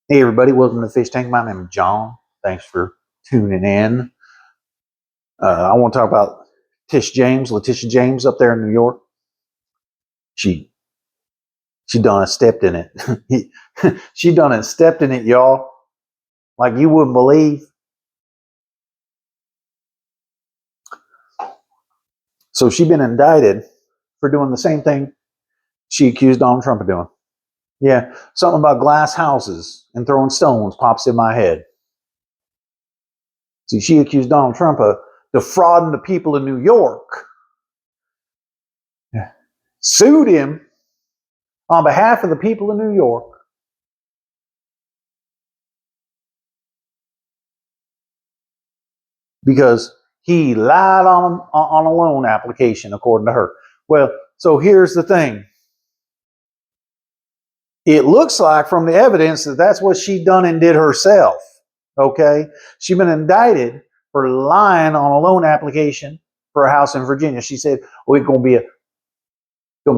Hey everybody, welcome to the Fish Tank. My name is John. Thanks for tuning in. I want to talk about Tish James, Letitia James up there in New York. She done stepped in it. She done stepped in it, y'all. Like you wouldn't believe. So she been indicted for doing the same thing she accused Donald Trump of doing. Yeah, something about glass houses and throwing stones pops in my head. See, she accused Donald Trump of defrauding the people of New York. Sued him on behalf of the people of New York. Because he lied on a loan application, according to her. Well, so here's the thing. It looks like from the evidence that that's what she done and did herself. Okay, she's been indicted for lying on a loan application for a house in Virginia. She said, "Oh, it's gonna be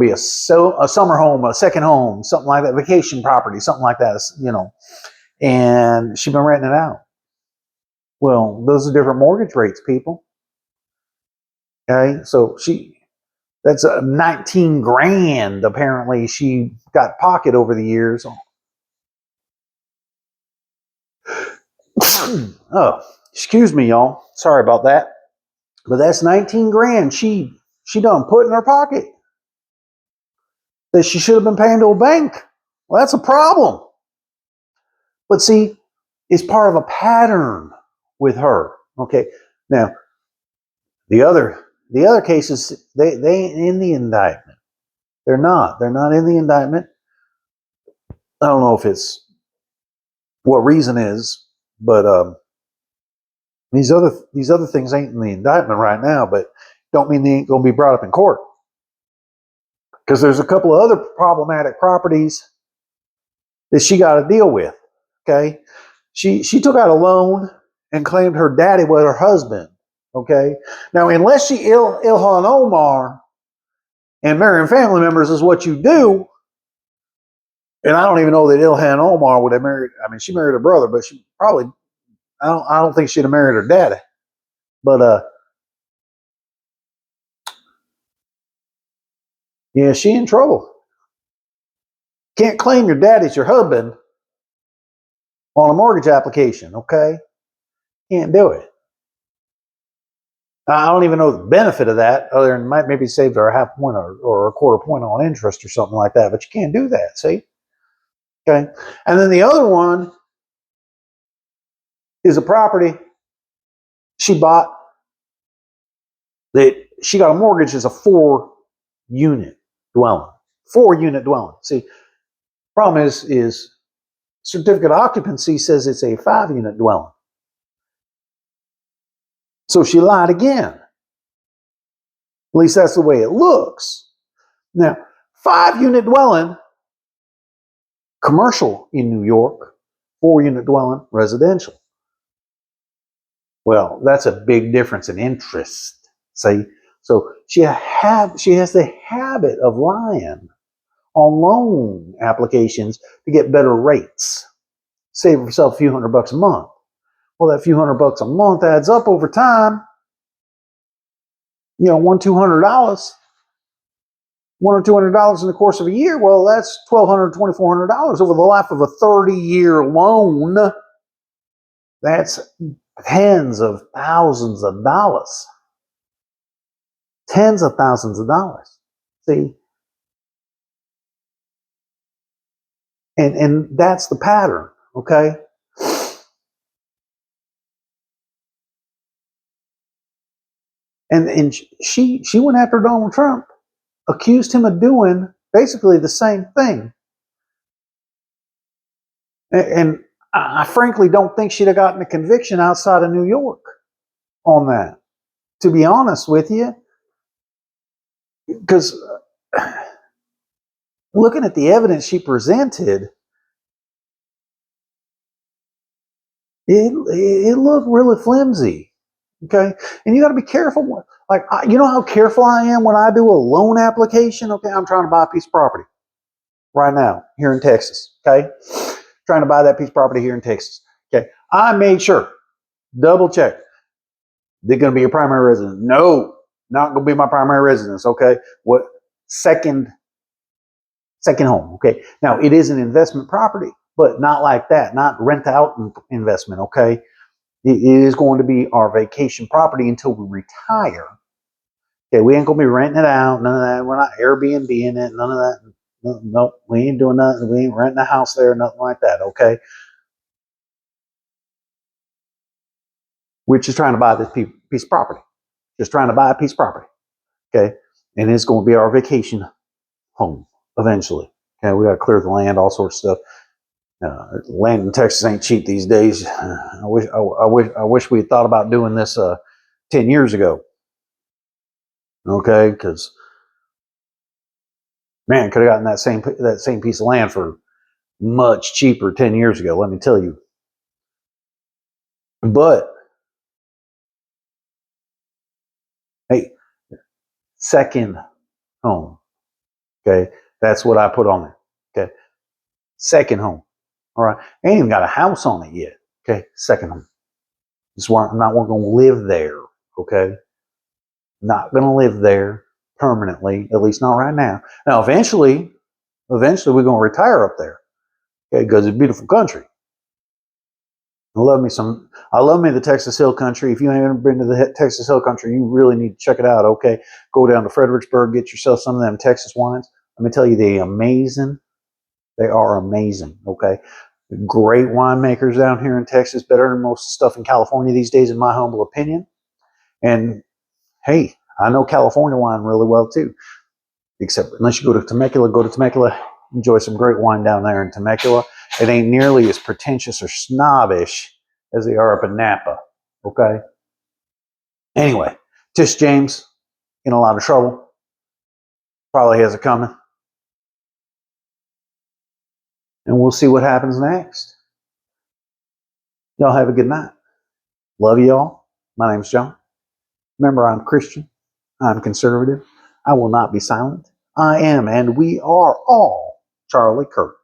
a summer home, a second home, something like that, vacation property, something like that, you know." And she's been renting it out. Well, those are different mortgage rates, people. Okay, so that's 19 grand apparently she got pocket over the years. Oh, excuse me, y'all. Sorry about that. But that's 19 grand she done put in her pocket that she should have been paying to a bank. Well, that's a problem. But see, it's part of a pattern with her. Okay. Now, the other cases, they ain't in the indictment. They're not. They're not in the indictment. I don't know if it's what reason is, but these other things ain't in the indictment right now, but don't mean they ain't going to be brought up in court. Because there's a couple of other problematic properties that she got to deal with. Okay, she took out a loan and claimed her daddy was her husband. Okay, now unless she Ilhan Omar and marrying family members is what you do, and I don't even know that Ilhan Omar would have married. I mean, she married her brother, but she probably I don't think she'd have married her daddy. But yeah, she in trouble. Can't claim your daddy's your husband on a mortgage application, okay? Can't do it. I don't even know the benefit of that, other than might maybe saved her a half point or a quarter point on interest or something like that, but you can't do that, see? Okay. And then the other one is a property she bought that she got a mortgage as a 4-unit dwelling. 4-unit dwelling. See, problem is certificate of occupancy says it's a 5-unit dwelling. So she lied again. At least that's the way it looks. Now, 5-unit dwelling, commercial in New York, 4-unit dwelling, residential. Well, that's a big difference in interest. See, so she has the habit of lying on loan applications to get better rates, save herself a few $100 a month. Well, that few $100 a month adds up over time. You know, $200, $100 or $200 in the course of a year. Well, that's $1,200, $2,400 over the life of a 30-year loan. That's tens of thousands of dollars. Tens of thousands of dollars. See? And that's the pattern, okay? And she went after Donald Trump, accused him of doing basically the same thing. And I frankly don't think she'd have gotten a conviction outside of New York on that, to be honest with you. Because looking at the evidence she presented, it looked really flimsy. Okay, and you got to be careful. Like, you know how careful I am when I do a loan application. Okay, I'm trying to buy a piece of property right now here in Texas. Okay, trying to buy that piece of property here in Texas. Okay, I made sure, double check. They're going to be your primary residence. No, not going to be my primary residence. Okay, what second home? Okay, now it is an investment property, but not like that. Not rent out investment. Okay, it is going to be our vacation property until we retire. Okay, we ain't gonna be renting it out. None of that. We're not Airbnb-ing it. None of that. No, we ain't doing nothing. We ain't renting a house there. Nothing like that. Okay. We're just trying to buy this piece of property. Just trying to buy a piece of property. Okay, and it's going to be our vacation home eventually. Okay, we got to clear the land, all sorts of stuff. Land in Texas ain't cheap these days. I wish we had thought about doing this 10 years ago. Okay, because man, could have gotten that same piece of land for much cheaper 10 years ago, let me tell you. But hey, second home. Okay, that's what I put on there. Okay, second home. All right, I ain't even got a house on it yet. Okay, second home. This is why I'm not going to live there. Okay, not going to live there permanently, at least not right now. Now, eventually we're going to retire up there. Okay, because it's a beautiful country. I love me the Texas Hill Country. If you ain't ever been to the Texas Hill Country, you really need to check it out. Okay, go down to Fredericksburg, get yourself some of them Texas wines. Let me tell you, they're amazing. They are amazing. Okay, great winemakers down here in Texas, better than most stuff in California these days, in my humble opinion. And hey, I know California wine really well too. Except unless you go to Temecula, enjoy some great wine down there in Temecula. It ain't nearly as pretentious or snobbish as they are up in Napa. Okay. Anyway, Tish James in a lot of trouble. Probably has it coming. And we'll see what happens next. Y'all have a good night. Love y'all. My name's John. Remember, I'm Christian. I'm conservative. I will not be silent. I am, and we are all Charlie Kirk.